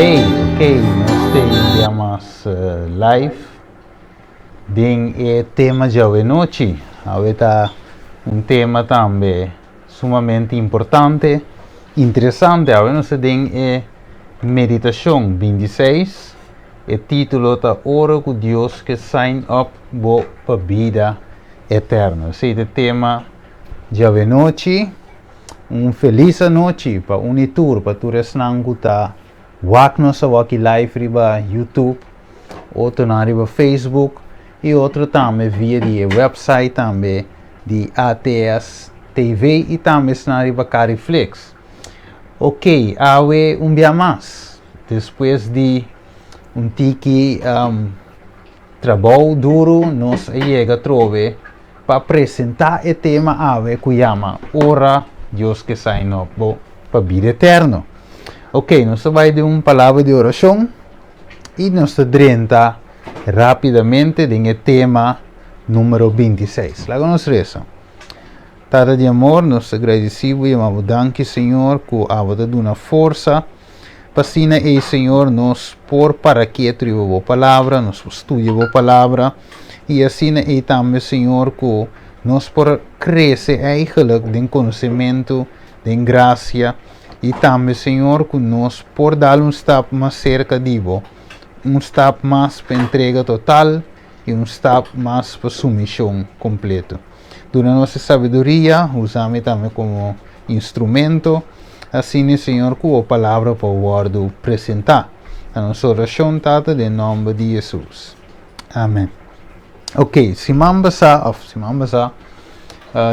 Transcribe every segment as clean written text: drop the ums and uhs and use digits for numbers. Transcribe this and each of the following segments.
Nós temos live tem o tema de hoje noite. Hoje tema também sumamente importante, interessante. Hoje nós temos meditação 26. O título é Oro com Deus que sign up para a vida eterna. Esse é o tema de hoje noite. Feliz noite para unitur para tu resnang kuta wak nossa wak live riba YouTube, outro na riba Facebook e outro também via de website também de ATS TV e também na riba Cariflex. Ok, awe dia mais depois de tiki trabalho duro nós chega trove para apresentar o tema awe que chama Ora Deus que sign up para a vida eterna. Ok, nós vamos de uma palavra de oração e nós entramos rapidamente no tema número 26. Lá nós rezamos. Tata de amor, nós agradecemos e amamos danke, Senhor, que a você dá uma força. Passina e Senhor, nós por para que tribo a palavra, nós estudiamos a palavra e assim e também, Senhor, que nós por crescer eigenlijk em conhecimento, em graça e também, Senhor, que nós por dar step mais cerca de você, step mais para entrega total e step mais para submissão completa. Durante nossa sabedoria, usamos também como instrumento, assim, Senhor, que a palavra para o guardo apresentar. A nossa oração, Tata, em nome de Jesus. Amém. Ok, se mambasa,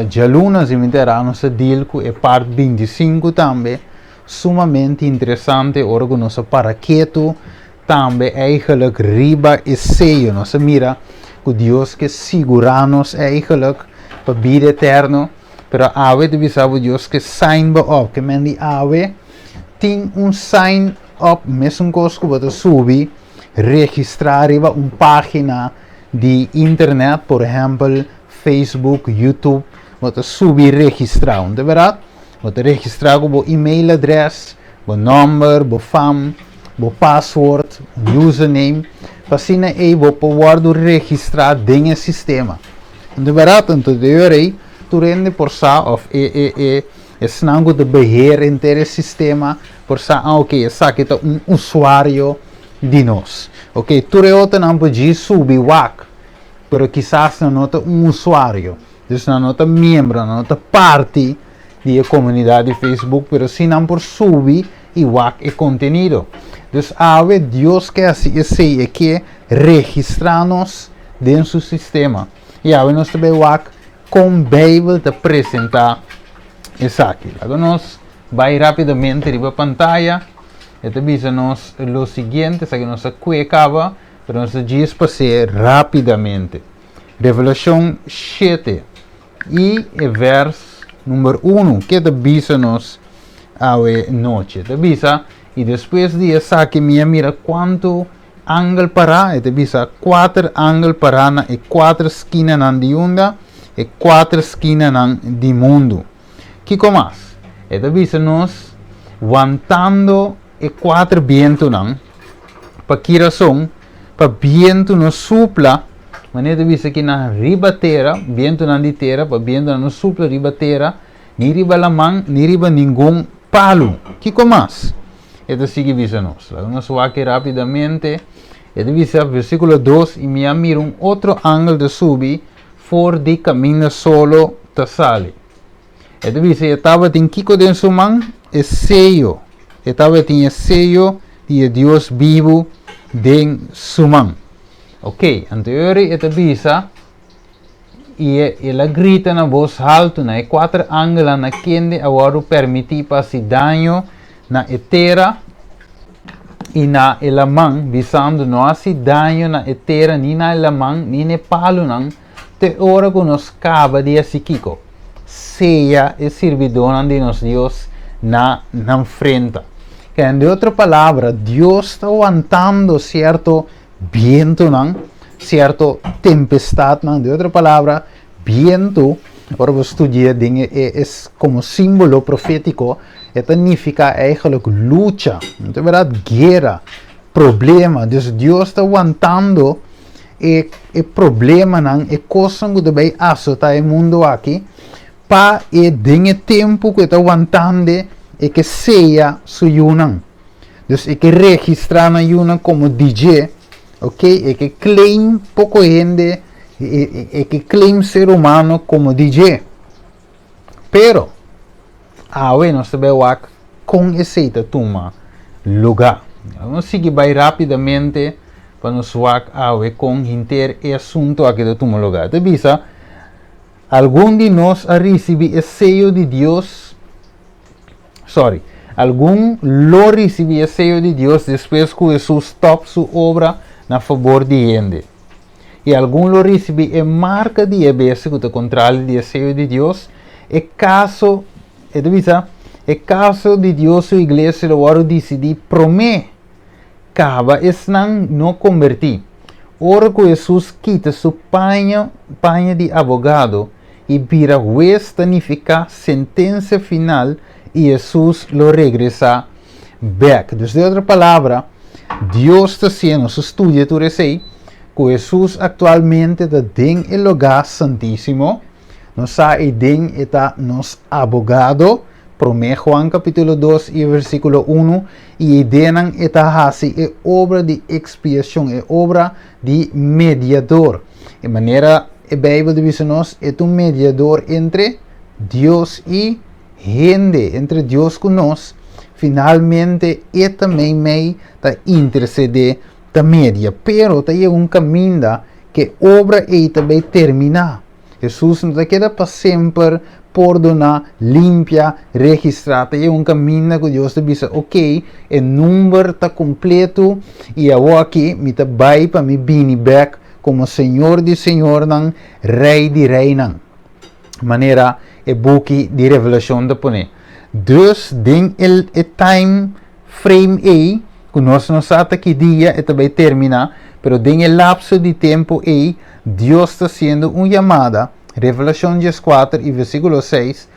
Jaluna se meterá nossa deal com a parte 25 também, sumamente interessante, ora com nossa paraqueto, também eigenlijk riba e seio, nossa mira, que Deus que segura-nos eigenlijk para a vida eterna, pero ave de bisabo Deus que sign up, que mendi ave, tem sign up, mesmo coisa que você subir, registrar riba página de internet, por exemplo, Facebook, YouTube, você subir e registrar, não é verdade? Você registrar com o e-mail address, o número, o FAM, o password, o username, para assim você pode registrar dentro do sistema. Não é verdade? Então, tu rende por sa of snango de beheer inteiro sistema por sa ok, essa aqui é usuário de nós. Ok, tu reota não pode subir wak, pero quizás não nota usuário. Então não nota membro, não nota parte da comunidade de Facebook, pero se não por subir e wak é conteúdo. Então ave Deus que assim é que registrar-nos dentro do sistema. E ave nós também wak com Bíblia de apresentar isso aqui. Agora nós vai rapidamente para a pantalla. Este avisa nos o seguinte, que nós acaba, pero nós diz para ser rapidamente. Revelação 7 e verso número 1, que avisa-nos a noite. Avisa, e depois de essa aqui, mira quanto ângulo para, avisa 4 ângulos para na e 4 esquinas de onda e 4 esquinas de mundo. Que mais? Avisa-nos aguantando e 4 vientos para que razão? Para viento nos supla, maneira avisa que na riba terra, viento na de terra, para viento nos supla riba terra, ni riba lamang, ni riba nenhum palo. Que mais? Sigue avisa-nos. Nós vamos aqui rapidamente. Avisa versículo 2 e me mira outro ângulo de subir, for de caminho solo te sale. Avisa, estava em Kiko de Suman, é seio. Estava em seio de Deus vivo de Suman. Ok, anterior avisa e ela grita na voz alta, na 4 ângulos na quende agora permitir passar dano na terra e na elamang, visando não há dano na terra, nem na elamang, nem na palo, te ora que nos acaba de Kiko. Seja e servidor de nos Deus na frente. Que em outra palavra, Deus está aguantando certo viento, certo tempestade, de outra palavra, viento, para você estudar, é como símbolo profético Het significa eigenlijk lucha, não é verdade? Guerra, problema. Dus Deus está aguantando e problema não é coisa que deve assustar o mundo aqui, para e dengue tempo que está aguantando e que seja suyunan. Dus e que registrar na yuna como DJ, ok? E que claim pouco gente e que claim ser humano como DJ. Pero awe nós sabemos com esse toma lugar. Vamos seguir bem rapidamente para nos ver awe com inter e assunto aqui do toma lugar. Te visa, algum de nós a receber o sello de Deus, algum lo receber o sello de Deus depois que Jesus stop sua obra na favor de gente. E algum lo receber a marca de EBS que te controla o sello de Deus. É caso de Deus, a igreja, o oro decidir prometer, acaba não convertir. Ora que Jesus quita sua panha de advogado e vira juez, significa sentença final e Jesus lo regressa back. Dus de outra palavra, Deus está sendo su estudio, tu recei, que Jesus atualmente está em el lugar santíssimo. Nos ha eden está nos abogado, promete Juan capítulo 2 e versículo 1, e edenan está assim, é obra de expiação, é obra de mediador. De maneira, a Bíblia diz-nos, é um mediador entre Deus e gente, entre Deus conosco. Finalmente, é também meio da interceder da média, pero tem um caminho que obra e também terminar. Jesus não queda para sempre perdonar, limpia, registrar. Tem um caminho que Deus te diz, ok, o número está completo e eu aqui me vai para me bini back como Senhor de Senhor, não, Rei de Rei, não. Maneira é book de revelação da pone. Dus den el time frame aí, que nós não sabemos que dia é também terminar, pero den el lapso de tempo aí, Deus está sendo uma chamada, Revelação 4 e versículo 6,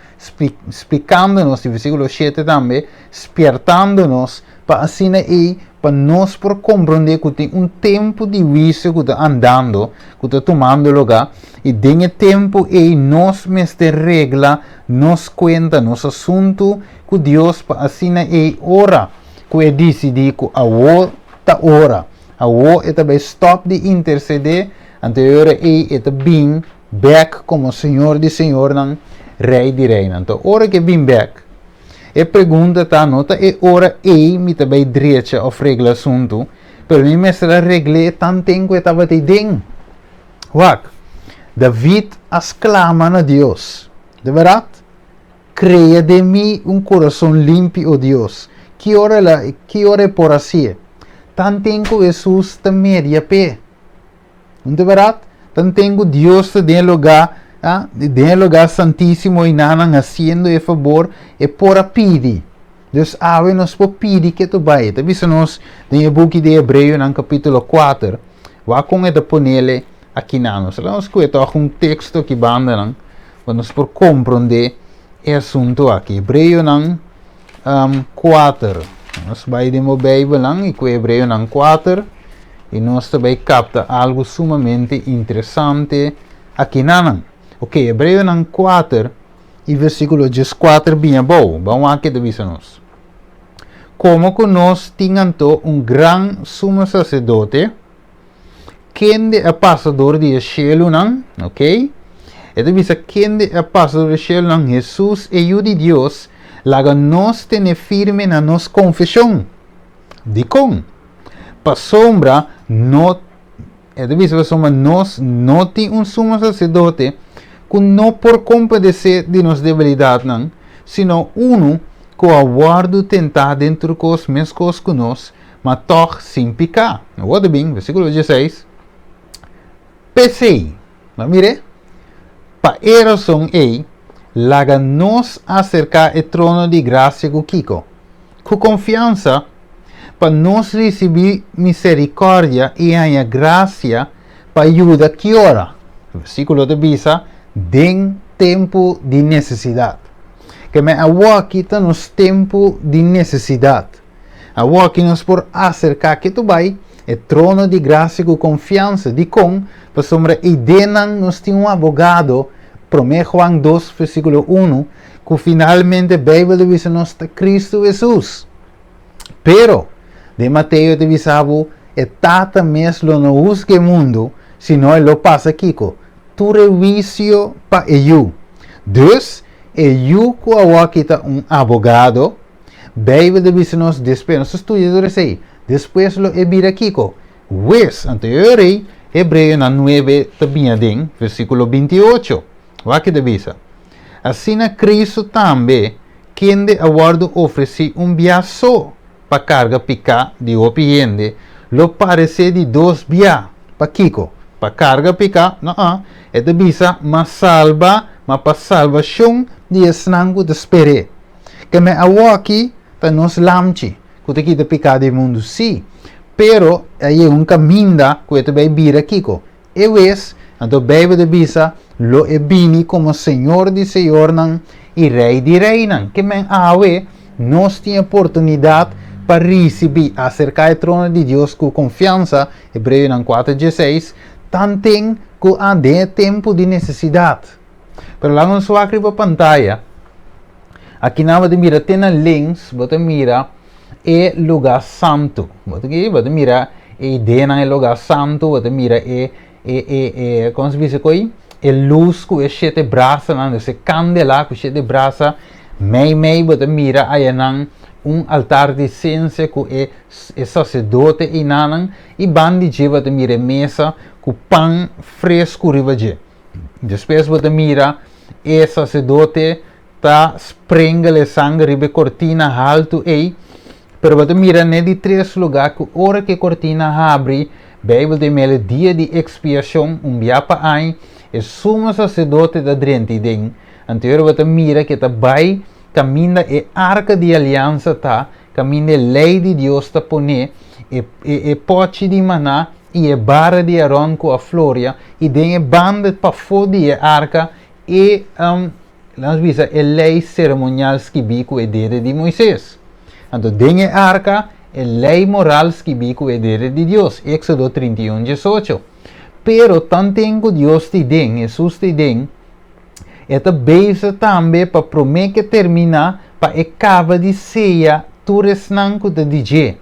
explicando-nos, e versículo 7 também, despertando-nos para assim aí, para nós por compreender que tem um tempo de juízo que está andando, que está tomando lugar, e desse tempo aí, nós mestre regla, nos conta, nos assunto, que Deus para assim aí, ora, que é decidir que a outra hora, a outra é também stop de interceder, anterior aí é bem back como Senhor de Senhor, não, Rei de Rei. Então, hora que bem back, e pergunta tá nota é hora e me também direita of regla assunto, pero me mestra regle tan tempo estava te den. Wak, David exclama a Deus, de verdade, crea de mim coração limpo, oh Deus. Que hora é por assim? Tan tempo Jesus te media pé. De verdade, tan tempo Deus te den lugar, den lugar santíssimo e nada haciendo e favor e por a pedir. Deus ave nos por pedir que tu vai. Te visa-nos no book de Hebreu no capítulo 4. Waar com é de ponele aqui nanos. Vamos escutar um texto que banda não, para nos por compreender o assunto aqui. Hebreu não 4. Nós vai de Bíblia não e com Hebreu não 4 e nós também capta algo sumamente interessante aqui não. Ok, Hebreu não 4 e versículo 14 bem bom. Vamos aqui de visa-nos. Como que nós tínhamos gran sumo sacerdote, quem é passador de cielo não, ok? Então visa quem é passador de cielo não, Jesus e o de Deus, laga nós tener firme na nossa confissão. De com? Para sombra, então visa para sombra, nós não tem sumo sacerdote, que não por compadecer de nossa debilidade não, sino que aguardo tentar dentro dos mesmos coisas que nós, mas toch sem pecar. Olha bem, versículo 16. Pensei, mas mire, para a razão é, laga nos acercar ao trono de graça com Kiko, com confiança, para nós receber misericórdia e a graça para ajuda que ora. Versículo de Bisa, den tempo de necessidade. Que me awaki tá nos tempo de necessidade. Awaki nos por acercar que tu vai é trono de graça com confiança, de com, para sombra e denan nos tem advogado, promete Juan 2, versículo 1, que finalmente a Bíblia diz nos Cristo Jesus. Pero, de Mateus te visavo, é tata mesmo no usque mundo, se não lo passa Kiko. Tu revisio pa eu. Dus, eu que awaki tá advogado, Bíblia diz nos después, nos estudiadores aí, depois lo ebira Kiko. Wes, anterior Hebreu 9 também, versículo 28. Olha que divisa. Assim na Cristo também, quem de aguardo oferece biaço para carga picar de opiende, lo parece de 2 bia para Kiko. Para carga picar, não, é divisa, mas salva, mas para salvação de esnango de espere. Que me awaki, tá nos lamchi. Que te picar de mundo, sim. Pero aí caminho que te vai vir aqui. E vez, então Bíblia de bisa, lo e bini como Senhor de Senhor e Rei de Rei que men awe, nós temos oportunidade para receber acerca do trono de Deus com confiança, Hebreus 4:16, tantem que há de tempo de necessidade. Pero lá no sua para pantalla, aqui na de mira tem links, você mira e lugar santo. Você mira e dentro do lugar santo, você mira como se diz aqui? E luz que é sete braças, esse candela que é sete braças, meio, você mira aí altar de ciência que é sacerdote e nanan e bandije você mira mesa com pão fresco ribaje. Depois você mira e sacerdote tá sprenga le sangue ribe cortina alto e pero você mira de 3 lugares que hora que cortina abre, Bíblia de mele dia de expiação, biapa ai, e sumo sacerdote da drente den. Anterior você mira que tá vai caminha e arca de aliança tá, caminha lei de Deus tá pone e pote de maná e barra de Aaron com a flória e den banda para fora de arca e nós visa a lei cerimonial que bico e dele de Moisés. Então, den arca a lei moral que bico e dele de Deus. Éxodo 31:18. Pero tanto Deus te den, Jesus te den, esta beisa também para prometer terminar para acaba de ceia tu resnanco de DJ.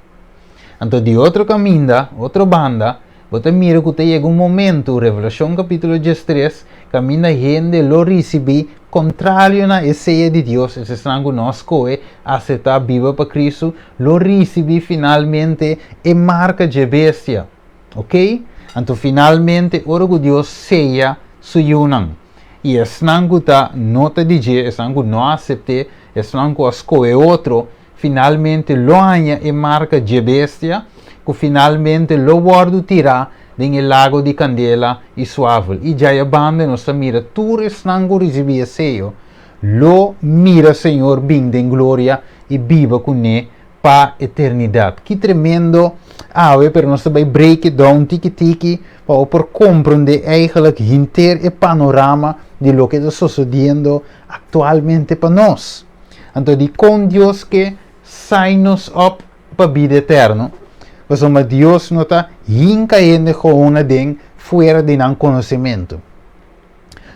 Então, de outro caminho, outra banda, você mira que chega momento, Revelação capítulo 13, caminha gente lo recebi contrário na ceia de Deus, esse sangue nós coe, aceitar viva para Cristo, lo recebi finalmente e marca de bestia, ok? Então finalmente ora que Deus ceia suyunan, e esse sangue tá nota de je, esse sangue não aceite, esse sangue escoe outro, finalmente lo anha e marca de bestia, que finalmente lo guardo tirar nel lago di candela e suave. E già banda nostra mira, tu resnango ricevia seio, lo mira Senhor bem em glória e viva com ne pa eternidade. Que tremendo ave per nostra bij break it down tiki para por compreender eigenlijk inteiro e panorama de lo que está sucedendo actualmente para nós. Então, de com Deus que sai nos up para vida eterna. Mas Deus não está caindo com uma den fora de não conhecimento.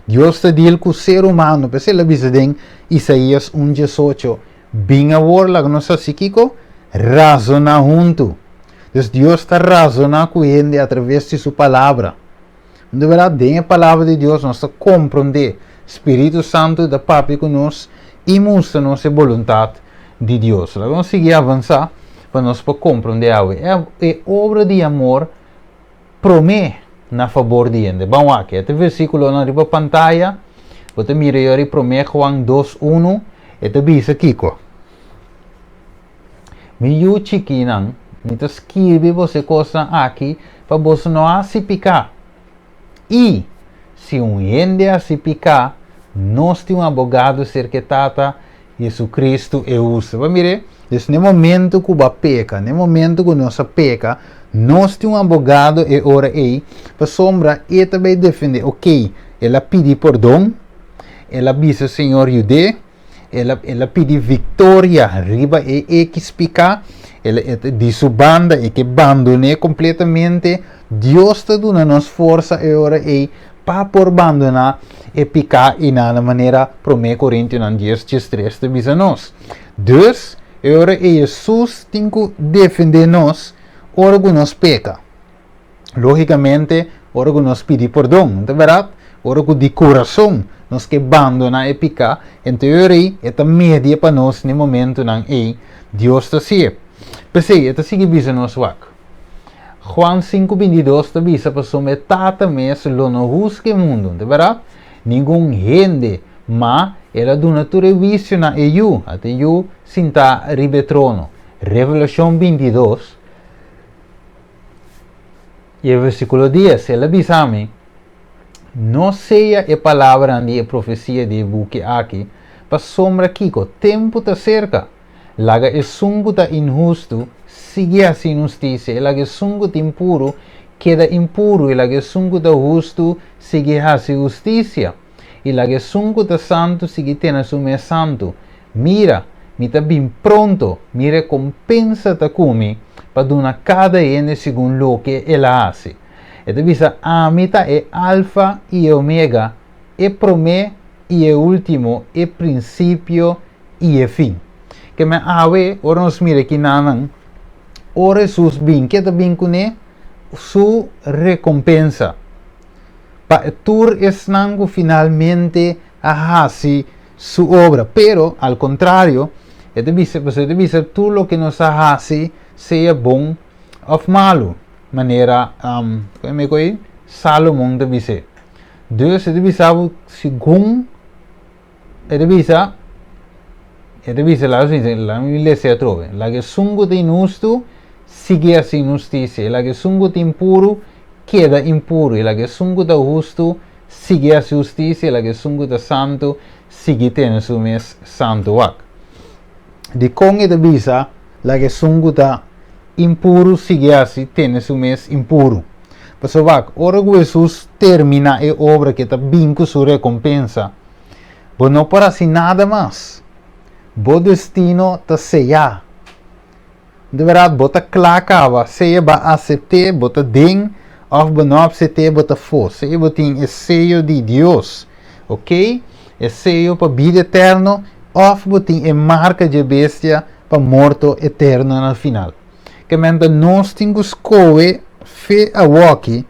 Deus está dizendo que o ser humano, para ser vista em Isaías 1:18, bem agora, nossa psíquico, razona junto. Então Deus está razonando com ele através de sua palavra. De verdade, a palavra de Deus nós compreender. Espírito Santo da Papi conosco e mostra-nos a vontade de Deus. Vamos seguir avançar para nós compreender algo. É obra de amor promete na favor de ele. Vamos aqui, este versículo na riba pantalla, você mira aí promete Juan 2:1, este diz aqui, meu chiquinang, então escreve você coisa aqui para você não se picar. E se gente se picar, nós temos um advogado cercetata Jesus Cristo e usa. Vai mirar? No momento que você peca, no momento que nós peca, nós temos um advogado e ora aí, para sombra, e também defender, ok, ela pede perdão, ela diz, Senhor, ajude, ela pede vitória riba e que explica ela de sua banda e que abandone completamente Deus está dando nos força e ora e para por abandonar e picar e na maneira prome Coríntios 10:3 te visa nós. Dus ora e Jesus tem que defender nós ora que nós peca. Logicamente ora que nós pede perdão, não é verdade? Ora que de coração nós que abandona e picar, então ora é média para nós no momento não é Deus está se. Pensei, é assim que visa nós wak. Juan 5:22 te visa para sometata mes lo no busque mundo, de verdade? Ninguém gente, mas ela do natura visio na eu, até eu sinta ribetrono. Revelação 22 e versículo 10, ela visa a mim, não seja a palavra de a profecia de buque aqui, para sombra kiko, tempo está cerca. Laga é sungo ta injusto, sigue a injustiça, laga é sungo ta impuro, queda impuro, e laga é sungo ta justo, sigue a justiça. E laga é sungo ta santo, sigue tena sume santo. Mira, mi ta bem pronto, mi recompensa ta come, para dona cada ene segundo lo que ela hace. E te visa a mita é alfa e omega, é prome e é último, é princípio e é fim. Que me awe ora nos mire que nanan ora sus bin que ta bin kune su recompensa pa tur esnango finalmente a hasi su obra, pero al contrario te dice tu lo que nos hasi sea bom of malo maneira como é Salomão te dice Deus te dice segundo te dice la iglesia trove, la che sungo te injusto, sigue a injusticia, la che sungo te impuro, queda impuro, e la che sungo te justo, sigue a justicia, la che sungo te santo, sigue tene su mes santo wak. Di conge te bisa, la che sungo te impuro, sigue a tene su mes impuro. Paso wak, ora que Jesus termina a obra que te vinco su recompensa, mas não para assim nada mais. Bo destino ta seja. De verdade, bota clacava, seja ba aceitar, bota den, of ba não aceitar, bota for. Seja botin é sello de Deus, ok? É sello para vida eterno, of botin é marca de bestia para morto eterno no final. Que menta nós temos coe fe a walkie,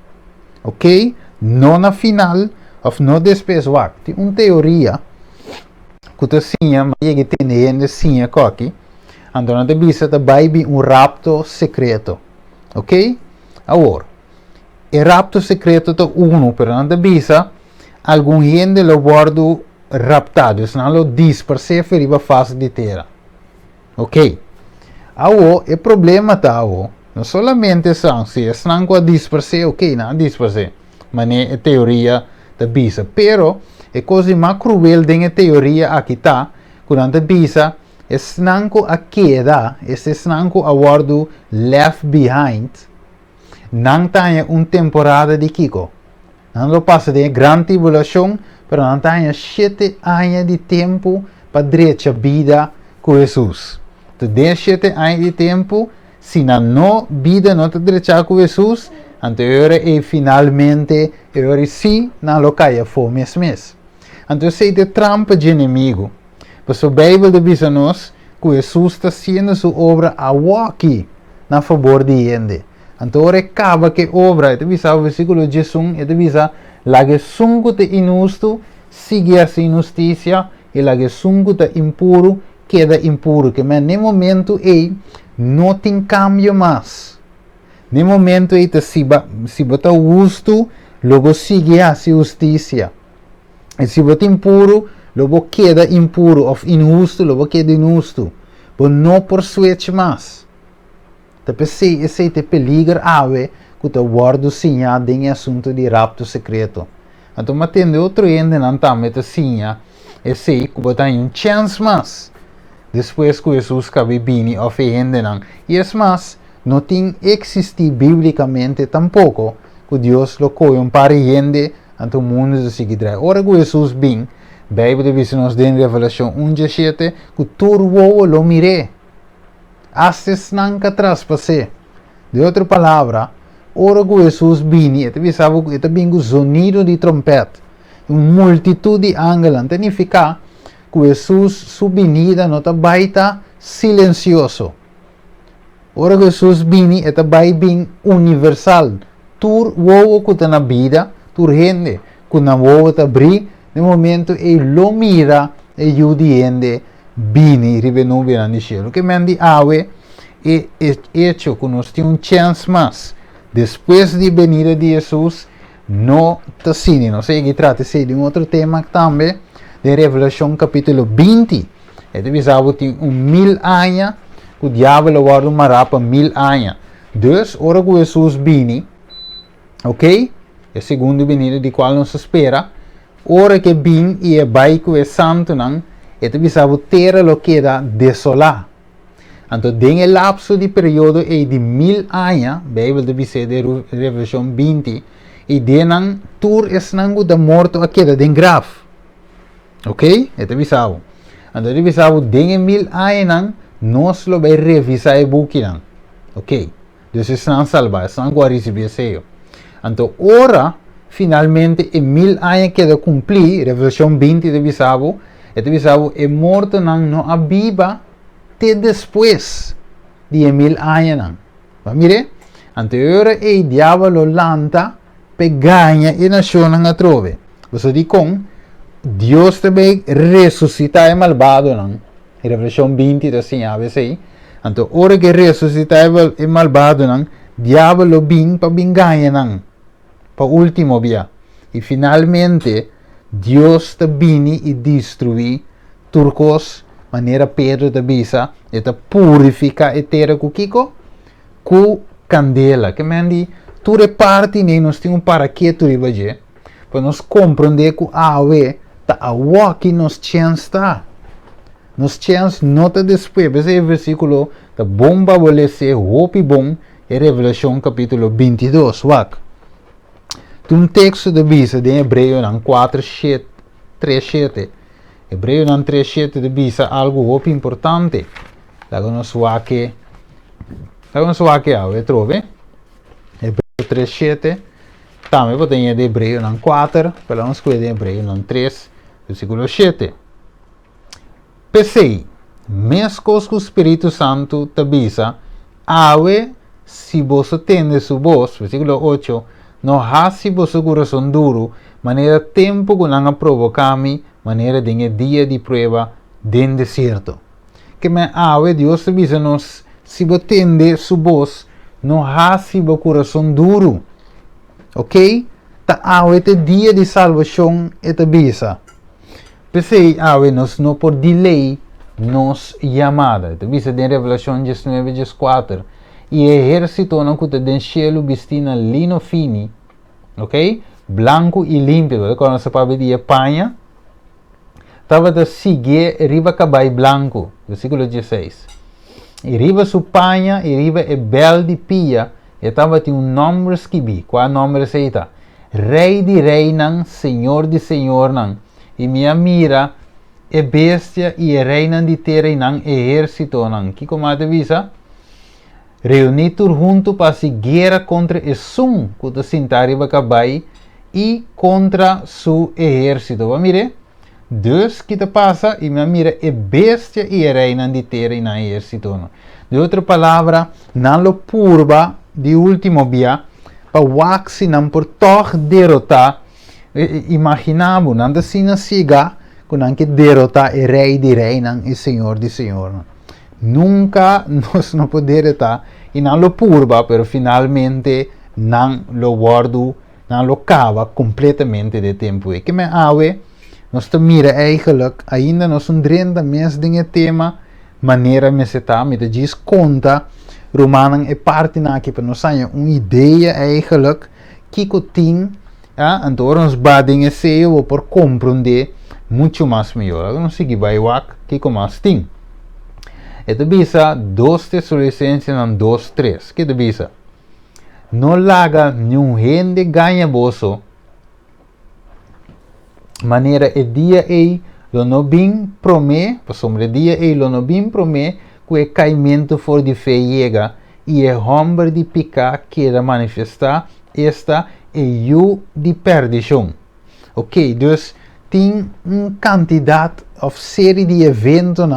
ok? Não na final, of não depois wak. Tem uma teoria que sinha, mas que tem ainda sinha aqui. Então não te bisa te baby rapto secreto, ok? Agora, o rapto secreto te uno, pero não te bisa algum gente lo guardo raptado, senão lo disperse feriva face de terra, ok? Agora, o problema tá agora, não somente são se é com a disperse, ok, não disperse, mas é teoria te bisa, pero é coisa mais cruel dentro da teoria aqui tá, quando bisa é snanco a queda, esse snanco a guardo left behind, não tem uma temporada de Kiko. Não passa de grande tribulação, mas não tem 7 anos de tempo para direita a vida com Jesus. Tu tem 7 anos de tempo, se não vida não te direita com Jesus, então é finalmente, sim, não lo caia fome mês. Então, sei de trampa de inimigo. Mas a Bíblia diz a nós que Jesus está fazendo sua obra aqui, na favor de gente. Então, acaba que a obra, ele diz o versículo de Jesus, ele diz, la que sungo te injusto, sigue a injustiça, e la que sungo te impuro, queda impuro. Que no momento não tem cambio mais. No momento se bota justo, logo sigue a justiça. E se você impuro, logo queda impuro, ou injusto, logo queda injusto. Mas não por suerte mais. Tapi esse te peligra ave que te guardo sinha em assunto de rapto secreto. Então, mas tem outro ende não também te sinha, esse que você tem chance mais. Depois que Jesus cabe bini ou ende não. E é mais, não tem existir biblicamente tampouco que Deus lo coi para ende ante o mundo de seguidra. Ora que Jesus bem, Bijbel dice nos en Revelación 1:7 que turwo lo miré. Hasta snanca traspasé. De outra palavra, ora que Jesus vini, e sabe que vinha o sonido de trompete. Uma multitud de ángeles. Significa que Jesus, sua venida, não está baita silencioso. Ora que Jesus vini, está bem universal. Tur wo que está na vida, tur gente, que na wo está abrir, no momento lo mira, e o diende vini, rivenu virando cielo. Que mendi ave, é hecho que nós temos chance mais. Depois de venida de Jesus, não está sendo. Não sei que trata-se de outro tema também, de Revelação capítulo 20. É de sabe que 1000 anos, que o diabo guarda uma rapa 1000 anos. Dus, ora que Jesus vini, ok? É a segunda venida de qual nos espera. Ora que vim e é baico é santo, não? É de sabe terra lo queda desolada. Então, nesse lapso de período é de 1000 anos, a Bíblia deve ser de Revelação 20, e denan tur es nangu da morto a queda den graf. Ok? É deve saber. Então, deve saber, nesse 1000 anos, nós lo vai revisar o book. Ok? Então, estão salvados, estão agora receber seu. Então, ora, finalmente, em 1000 anos queda cumprir, Revelação 20 deve saber, é morto não aviva, depois de 1000 anos. Mire, anterior o diabo lanta per ganha e nazione a trove. Você diz com Deus também ressuscita o malvado, não? Em Revelação 20 assim, ABC. Então, ora que ressuscita o malvado, não? Diabo vem para ganha, não? Para o último dia. E finalmente, Deus vem e destruir turcos maneira Pedro da bisa, eta purifica a terra com kiko, com candela. Que mendi, tu reparte nem nós temos para que tu ribaje, para nós compreender que a ave tá a walk nos chance tá. Nos chance nota depois, esse versículo da bomba vole ser hope bom, é Revelação capítulo 22, wak. Um texto da bisa de Hebreu em 4:3-7. Hebreu 3:7 de bisa algo muito importante. Lago nos wake ave trove. Hebreu 3:7. Também vou ter de Hebreu 4, pela nos de Hebreu 3, versículo 7. Pensei, mescos com o Espírito Santo te bisa, ave se você tende su voz, versículo 8, não há se você coração duro, maneira tempo que não provocar-me, maneira de dia de prova den deserto. Que me ave Deus te bisa nos se você tende su voz, não há se o coração duro. Ok? Ta ave te dia de salvação e te bisa. Pensei ave nos não por delay nos chamada. Te bisa de Revelação 19:4. E exército não que te den cielo vestina lino fini. Ok? Branco e límpido. Quando se pode de Espanha, estava de seguir riba cabai branco. Versículo 16. E riba su panha, e riba e bel de pia, e estava tinha nome escrito. Qual nome é esse? Rei de rei nan, senhor de senhor nan. E minha mira é bestia e é reina de terra nan, exército nan. Que como te visa? Reunidos junto para se guerra contra o som que te sentar riba cabai e contra su exército. Vamos ver? Dus que te passa e minha mira é bestia e é reina de terra e não é exército. De outra palavra, não lo purba de último dia, para waxi não por toch derrotar, imaginamos, não assim na siga, que não que derrotar o rei de rei, não e senhor de senhor. Nunca nós não podemos derrotar e não lo purba, pero finalmente não lo guardo, não lo cava completamente de tempo. E que me ave, nós te mira eigenlijk, ainda nós drenta mes dinge tema, maneira me se tá, me te diz conta, Romanen é parte na que para nós tenha uma ideia eigenlijk, que tem, então nós badem esse ou por compreender muito mais melhor. Não sei que vai wak, que mais tem. E te bisa 2 Tessalonicenses 2:3, que te bisa. Não laga nenhum gente ganha bolso. maneira e dia lo no bem prome, sobre dia lo no bem prome, que o caimento for de fé chega, e é homem de picar queira manifestar esta e o de perdição. Ok, dus tem quantidade of série de eventos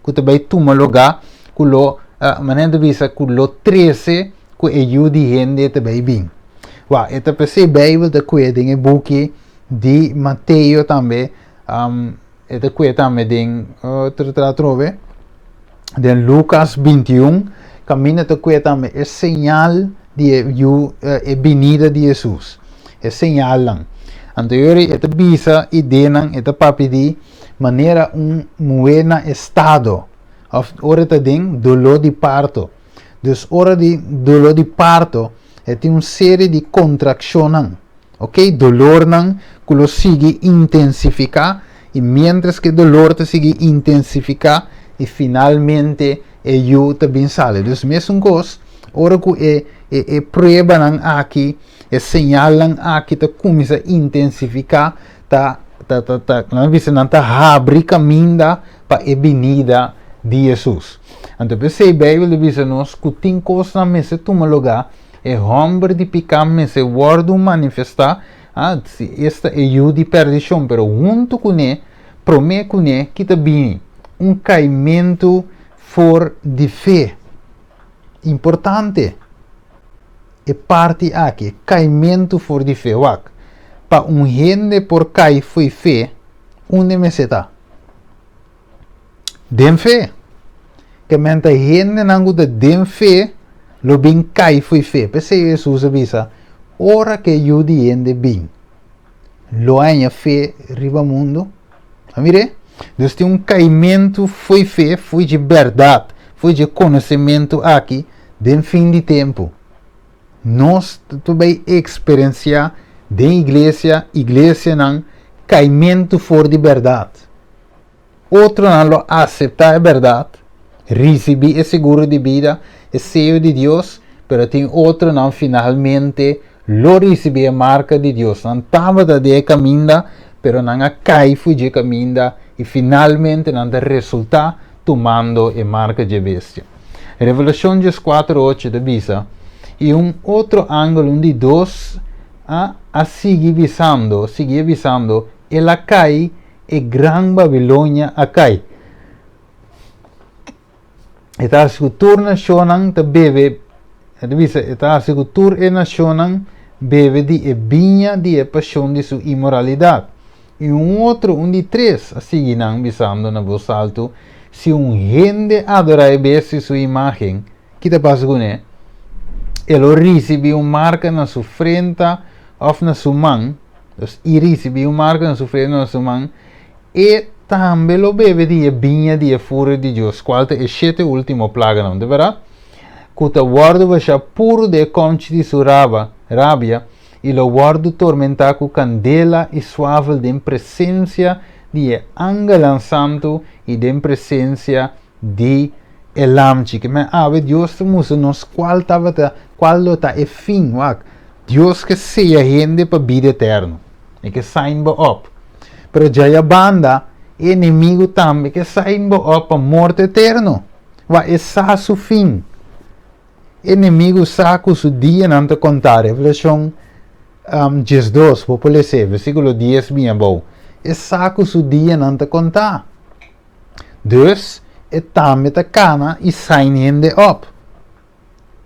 que também toma lugar, que lo maneira visa que lo 13 que é o de gente também bem. Wa, esta PC Bible da que tem o book de Mateus também, esta que também tem trove de Lucas 21, caminha da que também é sinal de a venida de Jesus. É sinal lang. Anterior esta bisa ideia esta papi de maneira buena estado. Ora tem dolor de parto. Dus ora de dolor de parto tem uma série de contracções. Ok? Dolor não que lo sigue intensificar e mientras que dolor te sigue intensificar e finalmente eu também sale. Dus mesmo coisa, ora que é prova não aqui, é sinal não aqui tá começa a intensificar, não visa não tá abre caminho para a venida de Jesus. Então, pensei Bíblia diz nos que tem coisas na mesa toma lugar, é homem de picar mesa word manifestar, esta é o de perdição, pero junto com ele, promete com ele que tá bem caimento for de fé. Importante. É parte aqui, caimento for de fé. Para gente por cair foi fé, onde me está? Den fé. Que menta gente não da den fé, lo bem cai foi fé. Pensei Jesus avisa, ora que eu de gente bem, lo há fé riba mundo. Amire? Deus tem caimento foi fé, foi de verdade, foi de conhecimento aqui, den fim de tempo. Nós também experienciar de igreja não caimento for de verdade. Outro não lo aceitar a verdade, receber é seguro de vida, é sello de Deus, pero tem outro não finalmente lo receber a marca de Deus. Não estava de caminho, pero não cai foi de caminho e finalmente não dá resultado tomando a marca de bestia. Revelação 4:8 da Bisa. E outro ângulo de dois a seguir visando, ela cai e Gran Babilônia a cai. Eta asikutur nacionang te bebe, eta asikutur e nacionang bebe de vinha de paixão de sua imoralidade. E outro, de três, a seguir visando na voz alto, se gente adora e bebe sua imagem, que te passa com ele? Ele recebe marca na sua frente ou na sua mão, e recebe marca na sua frente ou na sua mão, e também lo bebe de vinha de fúria de Deus, qual é sete último plaga, não é verdade? Que o guarda vai ser puro de conche de sua rabia, e lo guarda tormentar com candela e suave de presença de Ángel Santo e de presença de Elamchi, que me ave Deus musa nos qual está é fim, Deus que seja gente para vida eterna, e que saem up. Pero já a banda, inimigo também que saem up para morte eterna, é sa su fim. Inimigo saco su dia não te contar, Revelação 12, vou ler, versículo 10, minha boa. É saco su dia não te contar. Dus, e também te cana e saem gente up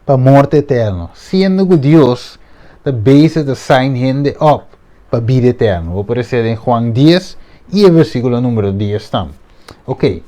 para morte eterna. Sendo que Deus te base de saem gente up para vida eterna. Vou aparecer em Juan 10 e o versículo número 10 também. Ok.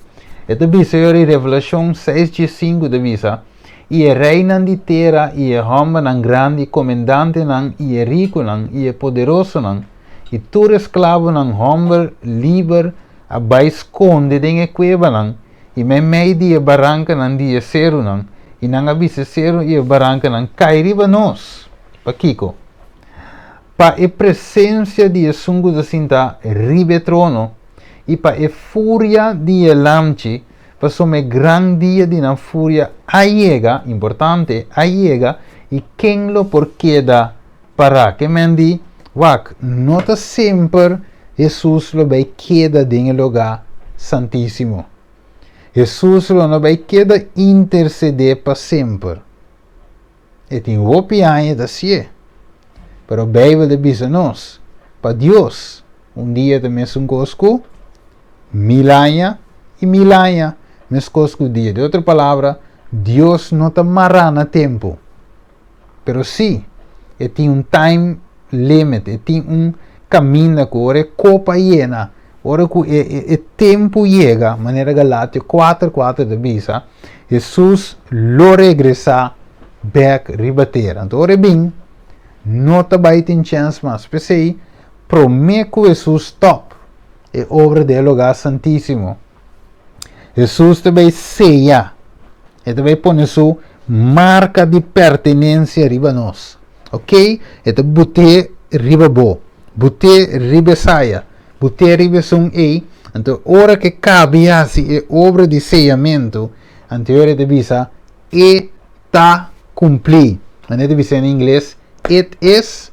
Esta bisa em Revelação 6:5 da bisa. E é reina de terra, e é homem não grande, comandante não, e é rico não, e é poderoso não. E todo escravo não, homem livre, abai esconde em cueva não. E meio de barranca não, de cero não. E não avisa cero e barranca não, cai riba nós. Pa Kiko. Pa a presença de sungo da cinta, ribe trono. E pa a fúria de lamchi, passou gran dia de na fúria aiega, importante, aiega, e quem lo por queda para que mendi, nota sempre Jesus lo vai queda em lugar santíssimo. Jesus lo vai queda interceder para sempre. E tem opianha da sie. Pero a Bíblia diz a nós, para Deus, dia também é cosco, milanha e milanha, mas cosco dia. De outra palavra, Deus não está marrando tempo. Pero sim, tem time limit, tem caminho que ora copa llena, ora que tempo chega, maneira Galátia 4:4 da Bisa, Jesus lo regressa back ribater. Então, ora bem, não está bem tem chance mais, pensei, promete que Jesus stop, é obra do lugar santíssimo. Jesus também ceia, e também põe sua marca de pertenência riba nós, ok? Então, bote riba bo, bote riba saia, bote riba sum ei. Então, hora que cabe assim, é obra de ceiamento, anterior de bisa, está cumprir. Maneira de dizer em inglês, it is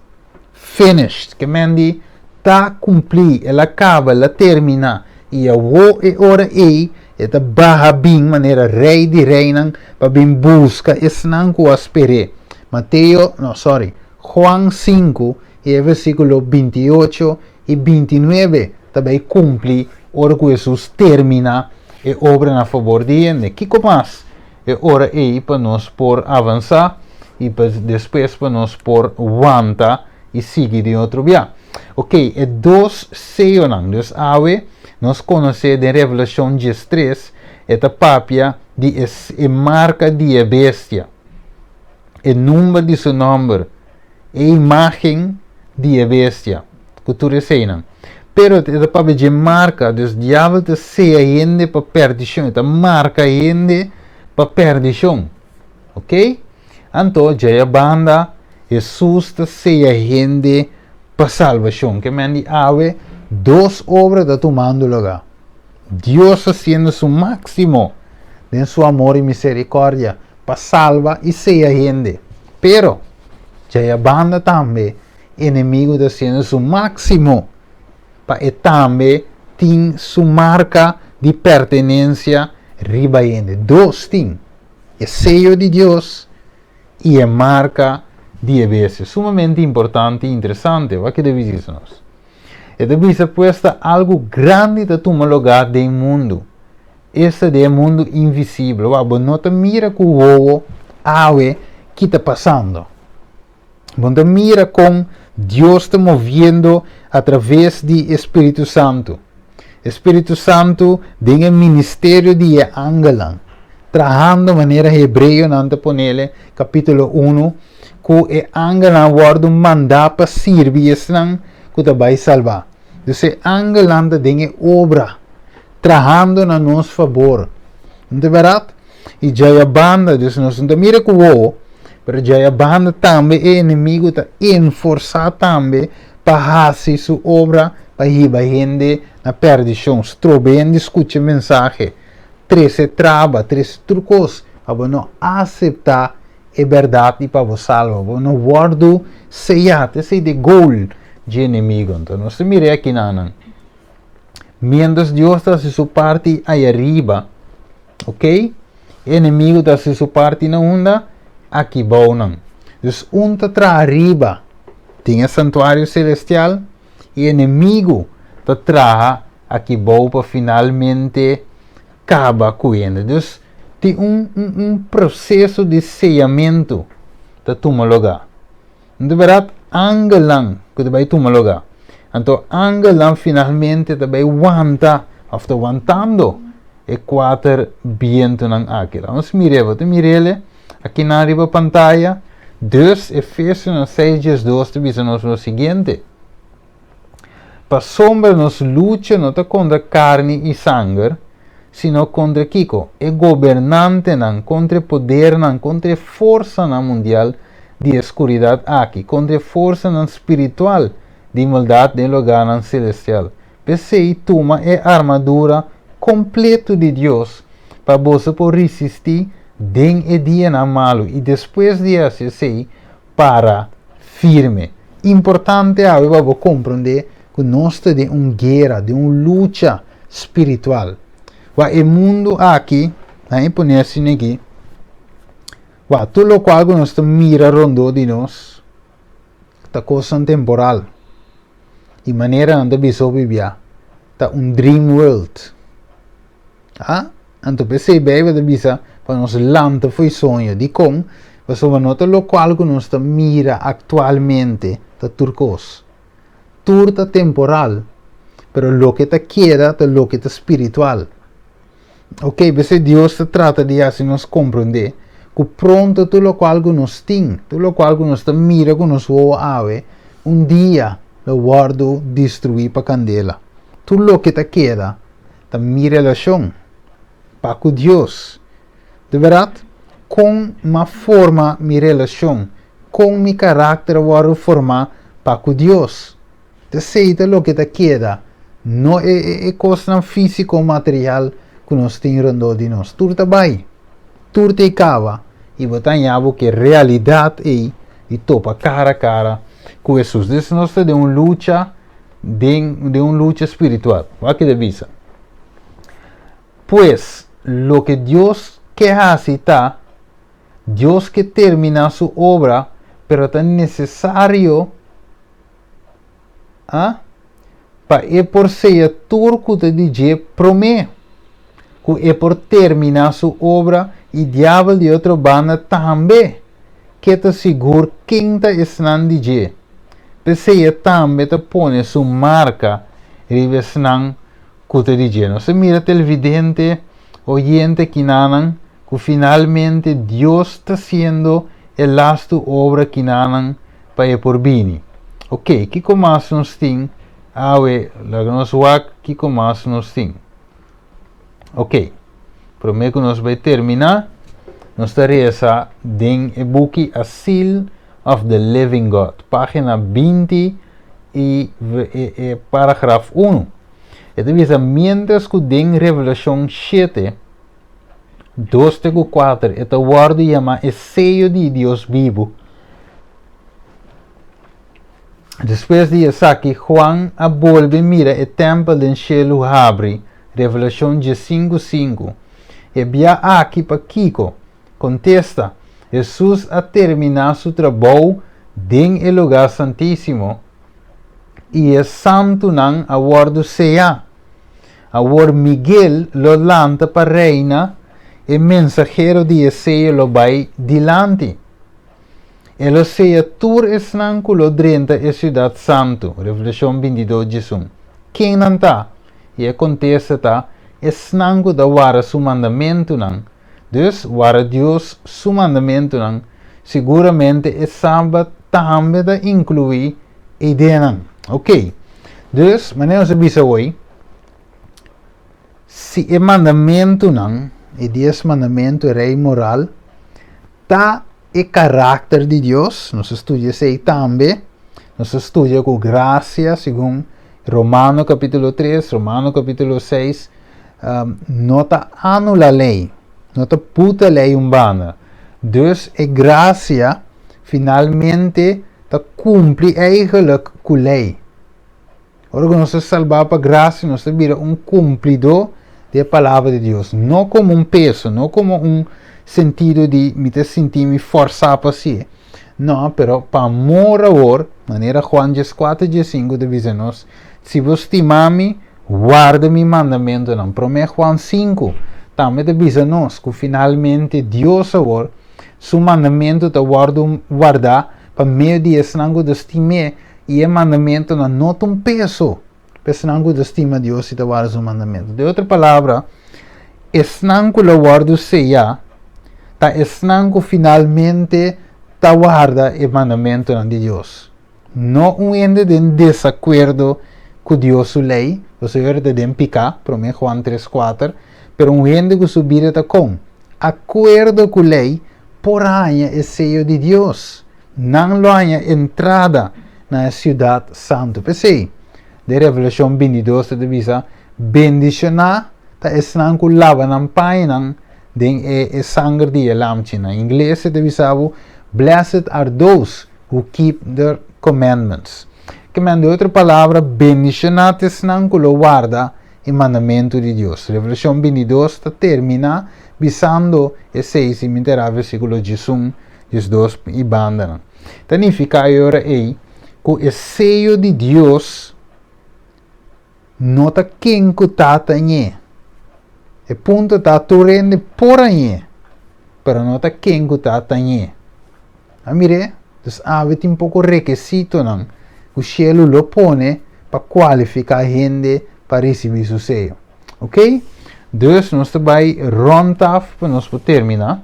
finished. Que mandi está cumprir, ela acaba, ela termina. E a wo e ora e eta barra bem maneira rei de reinan para bem busca esnan ko aspere. Juan 5 e versículo 28 e 29 também cumpre ora que Jesus termina e obra na favor de ele. Que mais? E ora aí para nós por avançar e depois para nós por aguantar e seguir de outro via. Ok, e dois seionang, dus awe, nós conhecemos de Revelação 13, esta papia de marca de bestia, o número de seu nome, a imagem de bestia, que tu recebes. Pero esta papia de marca, dus diabo te seja gente para perdição, esta marca gente para perdição, ok? Então, já a banda, Jesus te seja gente para salvação, que me ave duas obras está tomando lugar. Deus haciendo su máximo en su amor y misericordia para salvar y ser gente. Pero, ya banda también, enemigo está haciendo su máximo para también tener su marca de pertenencia riba gente. Dos ting, el sello de Dios y la marca de veces. Sumamente importante e interessante. O que deve dizer-nos? E deve ser puesta algo grande de tomar lugar do mundo. Este é o mundo invisível. Você não mira com o olho que está passando. Você mira com Deus está movendo através do Espírito Santo. Espírito Santo tem o ministério de Angelan. Trabalhando de maneira hebreia, não ponele capítulo 1, que o Angelan guarda mandar para servir que vai salvar. Então, Angelan tem obra, trabalhando a nosso favor. Não é verdade? E já a banda, então, nós não mira com o mas já a banda também, o inimigo está enforçado também para fazer sua obra, para ir a gente na perdição. Se bem escute a mensagem. Três trava, três trucos, para não aceitar a verdade para você salvar. Para não guardar, sellar, esse é o gol de inimigo. Então, nós miramos aqui, mientras Deus está a sua parte aí arriba, ok? O inimigo está a sua parte na onda, aqui bom. Então, está arriba, tem o santuário celestial, e o inimigo está aqui bom para finalmente acaba com ele. Então, tem processo de sellamento que toma lugar. De verdade, Angelan que vai tomar lugar. Então, Angelan finalmente vai aguantando e quatro vientos ng aquilo. Vamos mirar aqui na riba pantalla, 2 Efésios 6:2 te diz-nos o seguinte: para sombra nos luta não contra carne e sangue, sino contra Kiko, e governante nan, contra poder nan, contra força nan mundial de escuridade aqui, contra força nan espiritual de maldade de lugar nan celestial. Pensei, toma é armadura completo de Deus para você poder resistir den e dia na malo e depois de assim para firme. Importante é para compreender que nós está de guerra, de luta espiritual. O mundo aqui, aí poner assim aqui, tudo o qual nós está mira rondo de nós, está coisa temporal. E maneira anda biso bibia, está dream world. Então percebe da bisa para nós lanta foi sonho de com, mas o nota lo qual nós está mira atualmente, está turcos. Turta temporal, pero lo que te queda é lo que te espiritual. Ok, se Deus te trata de assim nos compreender, que pronto tudo lo qual nós tem, tudo lo qual nós te mira com nos ave, dia lo guardo destruir para candela. Tudo lo que te queda, te mira relação para com Deus. De verdade, com uma forma minha relação, com meu caráter guardo formar para com Deus. Te seita lo que te queda, não é coisa física ou material que nós temos de nós. Tudo está bem, tudo te acaba, e botamos que realidade é, e topa cara a cara com Jesus. Isso nós de uma luta, de uma luta espiritual. Aqui de visa. Pues, lo que Deus quer aceitar, Deus que termina sua obra, pero é necessário para por ser turco de dizer promete que por terminar sua obra e diabo de outra banda também que te segura quem está estando dizer porque também te põe sua marca e estão que te dizer não se mira televidente oyente que nanan que finalmente Deus está sendo a lasta obra que nanan para por bini. Ok, que começa nos tem, nos que começa nos tem. Ok, prometo que nós vai terminar, nós estaremos em book A Seal of the Living God, página 20 e parágrafo 1. Então, mientras que em Revelação 7, 2-4, este word chama o sello de Deus vivo. Depois de isso aqui, Juan volve mira o templo do cielo abre, Revelação 5:5. E via aqui para Kiko, contesta, Jesus a terminar seu trabalho em o lugar santíssimo e é santo não a word seja. A word Miguel lo lanta para reina e mensageiro de seja lo vai dilante. Ele seja tur esnanculo drenta e cidade santo, Revelação 22:1. Quem não está? E acontece está, esnanco da wara su mandamento não. Dus, wara Deus su mandamento não, seguramente é sábado também da incluir ideia não. Ok? Dus, maneira se bisa hoje, se é mandamento não, e 10 mandamento é rei moral, tá e caráter de Deus, nós estudamos aí também, nós estudamos com graça, segundo Romano capítulo 3, Romano capítulo 6, nota anula a lei, nota puta a lei humana. Deus é graça, finalmente, ta cumpre eigenlijk com a lei. Ora, nós salvamos para graça, nós vira cumpridor da palavra de Deus, não como peso, não como sentido de me sentir forçar para si. Não, pero para amor a amor, maneira Juan 4:5 de dizer-nos, se você estima-me, guarda mi mandamento, não. Promete Juan 5, também de dizer-nos que finalmente Deus agora, seu mandamento te guardar para meio de esnango de estima e o mandamento não tem peso. Esnango de estima Deus e te guarda seu mandamento. De outra palavra, esnango lo guardo seja, ta esnango finalmente ta guarda o mandamento de Deus. Não ende de desacordo com Deus sua lei, você vê de picar, promete Juan 3:4, pero ende que subir ta com acordo com a lei, porém é sello de Deus. Não lo há entrada na cidade santa. Pensei, de Revelação 22 de visa, bendicionar, ta esnango lava na painang, den é sangue de lamchina. Em inglês, de visavo, blessed are those who keep their commandments. Que me de outra palavra, bendicionate não lo guarda o mandamento de Deus. Revelação 22 termina bisando e 6 e menterá versículo 11, 12 e banda. Significa agora aí que o sello de Deus não está quem que está tanhe. E ponto está torrendo por aí, pero não está quem que está tanhe. Amire, então há um pouco requisito não. O cielo lo põe para qualificar a gente para receber o sello. Ok? Dus nós vai rondaf para nós terminar.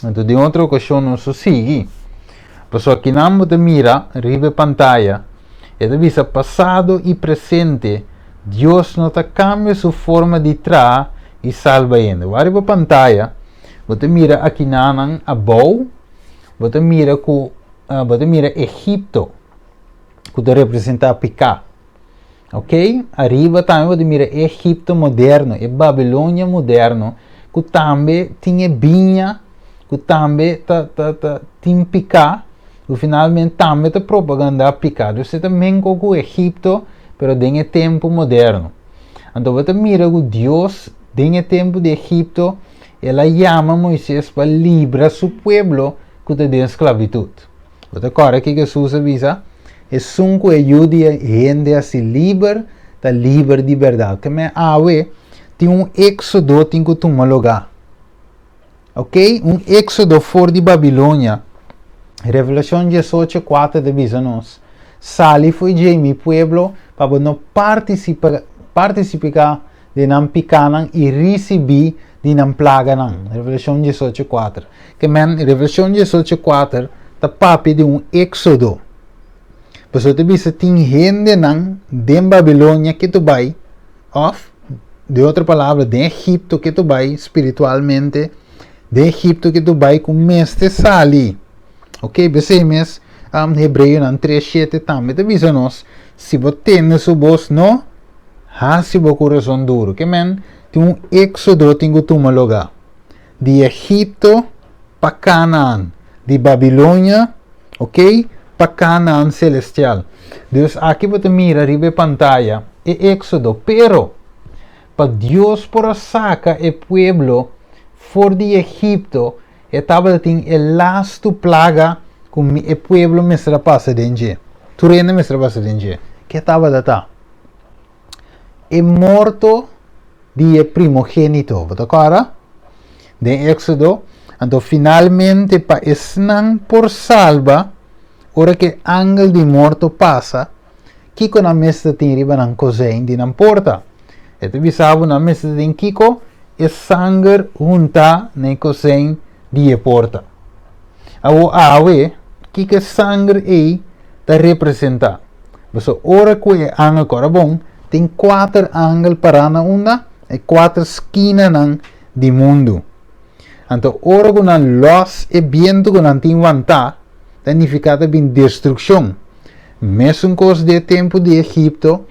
Então de outra ocasião nós sigue. Pessoal que não te mira, ribe pantalla, e te visa passado e presente. Deus não te cambia sua forma de tra e salva ainda. Vai para pantalla, você mira aqui nanan abou, você mira Egipto, que te representa Picá. Ok? Arriba também você mira Egipto moderno e Babilônia moderno, que também tinha vinha, que também tinha Picá, e finalmente também a propaganda Picá. Você também com o Egipto, pero em tempo moderno. Então você mira que Deus, em tempo de Egipto, ela chama Moisés para livrar seu povo que está de esclavitud. Você agora que Jesus avisa, é sunco e ajude a gente a se livrar de verdade. Que me ave tem éxodo tem que tomar lugar. Ok? Éxodo fora de Babilônia. Revelação 18:4 avisa nós. Sali foi de mi pueblo para não participar de não picanan e receber de não plaganan. Revelação 18:4. Que men Revelação 18:4 tá papi de éxodo. Pessoal te bisa tem gente nan de Babilônia que tu vai off, de outra palavra, de Egipto que tu vai espiritualmente, de Egipto que tu vai com mestre sali. Ok, besemos Hebreu 3:7 também te bisa nós, se você tem sua voz não, se você coração duro, que men tem éxodo tem que tomar lugar. De Egipto para Canaã, de Babilônia, ok? Para Canaã celestial. Deus aqui você mira arriba pantalla é éxodo, pero para Deus por saca o pueblo fora de Egipto, estava tem el lasto plaga com o pueblo mestra passa dentro. Tu rende mestra passa dentro. Que estava data? É morto de primogênito, você cara? De Éxodo, então finalmente para esnan por salva, ora que ángel de morto passa, Kiko na mesa tem riba ng cozinha de não porta. Ito bisabo na mesa tem Kiko, e sangue junta na cozinha de porta. Awe, Kiko sangue aí ta representa. So ora que é ángel corabong, tem 4 ángel para na una e 4 esquina ng di mundo. Então, ora que não los e viento que não tem vantagem, significa bem destruição. Mesmo coisa de tempo de Egipto,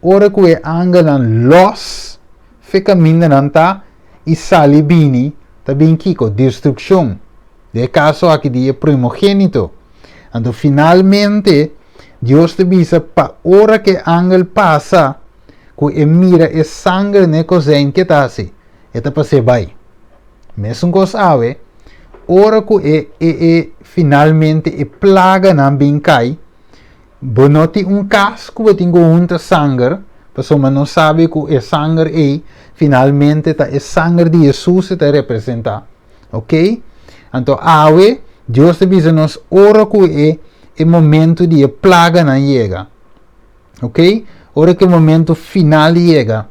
ora que é ángel não los, fica minda não tá e sali bini, tá bem kiko destruição. De caso aqui de primogênito. Então, finalmente, Deus te visa para ora que ángel passa, que mira e sangue na cozinha que tá assim, e tá para se vai. Mesmo que sabe, ora que finalmente e plaga não bem cai, bonoti casco que tem muita sangue, pessoa não sabe que é sangue e finalmente tá é sangue de Jesus te representa, ok? Então, ave Deus te diz nos ora que é momento de plaga não chega, ok? Ora que o momento final chega,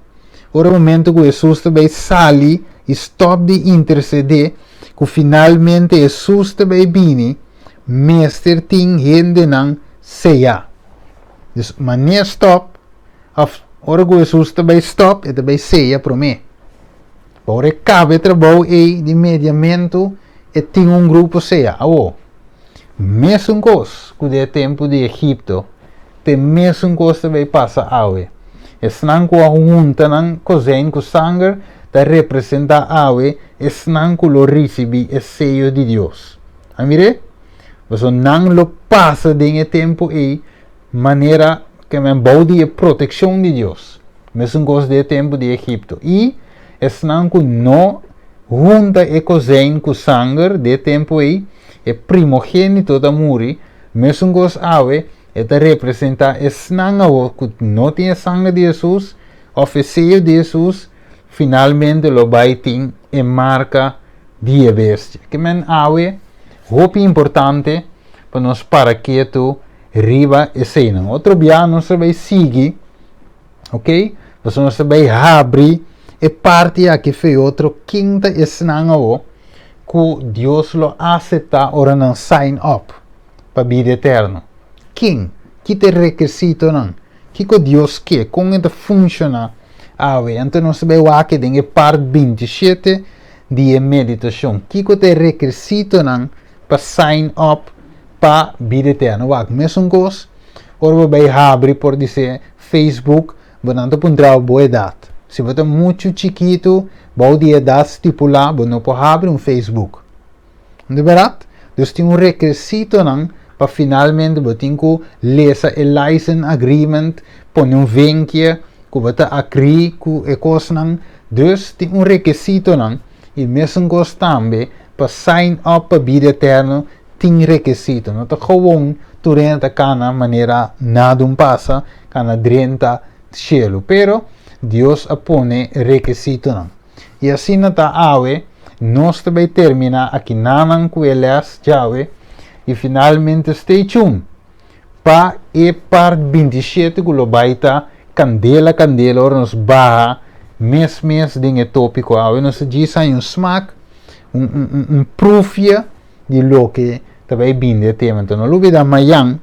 ora o momento que Jesus também sali e stop de interceder, que finalmente Jesus também vini, mestre ting gente não seja. Mas nem stop, ora que Jesus também stop, e também seja para mim. Ora cabe trabalho aí de mediamento, e tem grupo seja. Mesmo coisa que é tempo de Egipto, tem mesmo coisa também passa awe. Esnan com a junta ng cozinha com sangue, ta representa ave, esnan com lo recebi e sello de Deus. Amire? Mas não lo passa de tempo e maneira que me baude a proteção de Deus. Mesmo gosto de tempo de Egipto. E estão que não junta e cozinha com sangue de tempo aí, é primogênito da muri, mesmo gosto ave, é de representar estão que não tem sangue de Jesus, ofereceu de Jesus, finalmente lo vai ter e marca de bestia. Que men ave, roupa importante para nós para que tu riba e cena. Outro dia nós vai seguir, ok? Nós vai abrir e parte aqui foi outro quinta esnanga que Deus lo aceita ora não sign up para vida eterna. Quem? Que te requisito não? Que Deus quer? Como é que funciona? Então nós vai aqui em parte 27 de meditação. Que te requisito não para sign up para vida eterna? Mesmo coisa, ora vai abrir por dizer Facebook, bonando para uma boa idade. Se você é muito chiquito, boa idade estipulada, você não pode abrir Facebook. Não é verdade? Então tem requisito não para finalmente você tem que ler o license agreement, pôr venque, que você agree com a coisa não. Então tem requisito não. E mesmo coisa também, para sign up para vida eterna, tem requisito. Não é gewoon, tu renta cana maneira nada passa, cana drenta cielo. Pero Deus apone requisito não. E assim está ave, nós também termina aqui nanan com elas jave e finalmente stay tuned para e parte 27 que lo baita candela ora nos barra mês de tópico ave nós diz aí smack proof de lo que também binde tema. Então não lube da manhã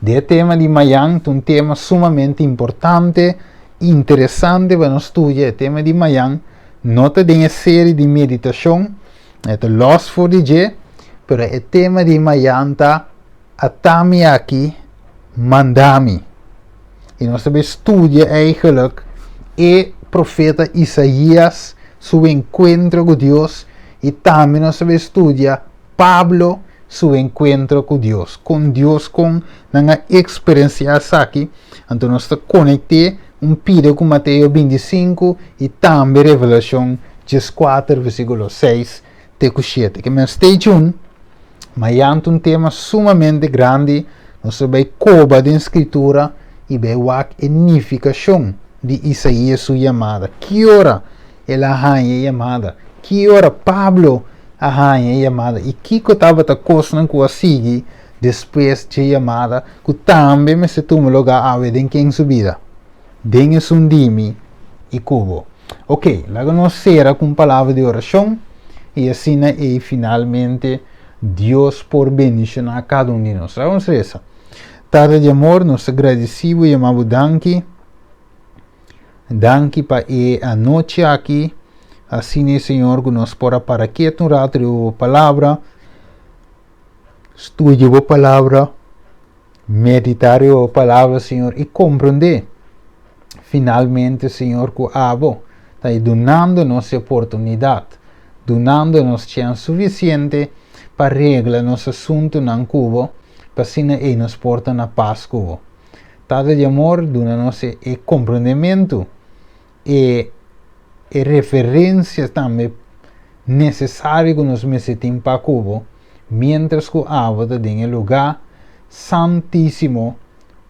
de tema de manhã um tema sumamente importante, interessante para nós estudar. O tema de manhã nota de uma série de meditação é o Lost for the Day, pero o tema de manhã está atami aqui mandami. E nós também estudamos eigenlijk o profeta Isaías, seu encontro com Deus, e também nós também estudamos Pablo, seu encontro com Deus, com uma experiência aqui. Então nós conectamos pedido com Mateus 25 e também Revelação 14, versículo 6 até 7. Que me stay tuned, mas é um tema sumamente grande, nós vai coba de escritura e vai a unificação de Isaías sua chamada. Que hora ela rainha chamada? Que hora Pablo a rainha chamada? E que estava a coisa que a seguir depois de chamada, que também me se toma lugar a ver em quem subida. Dengue sundimi e cubo. Ok, logo nós será com palavra de oração e assim é finalmente Deus por bendicionar a cada de nós. Vamos ver isso. Tarde de amor, nós agradecemos e amamos danke. Danke para a noite aqui. Assim é, Senhor, que nós porá para que um rato a palavra, estudar a palavra, meditar a palavra, Senhor, e compreender. Finalmente, Senhor, que abo está donando nossa oportunidade, donando-nos chance suficiente para reglar nosso assunto no cubo, para assim nos porta na paz cubo. Tada de amor, dona-nos o compreendimento e referências também necessárias que nos mesetim para cubo, mientras que abo está em lugar santíssimo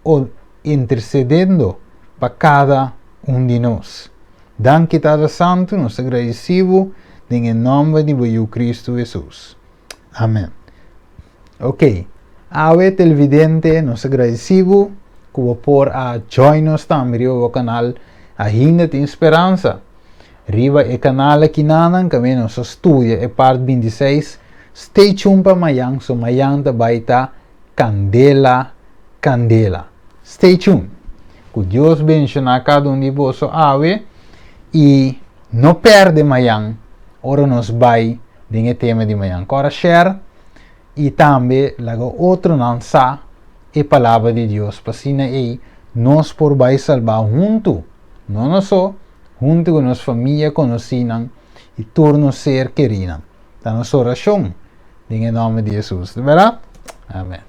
ou intercedendo para cada de nós. Danke Tada Santo, nós agradecemos em nome de Cristo Jesus. Amém. Ok. Ave televidente, nós agradecemos que você por join nos também no canal Ainda Tem Esperança. Riba o canal aqui nanan, kami nós estudia é parte 26. Stay tuned para amanhã, so amanhã vai estar candela. Stay tuned. Que Deus bendiga cada de vós, ave, e não perde amanhã, ora nos vai em tema de amanhã. Agora share e também logo outro não sa a palavra de Deus, para assim aí nós por vai salvar junto, não só junto com nossa família conhecida e torno ser querida. Da nossa oração, em nome de Jesus, de verdade? Amém.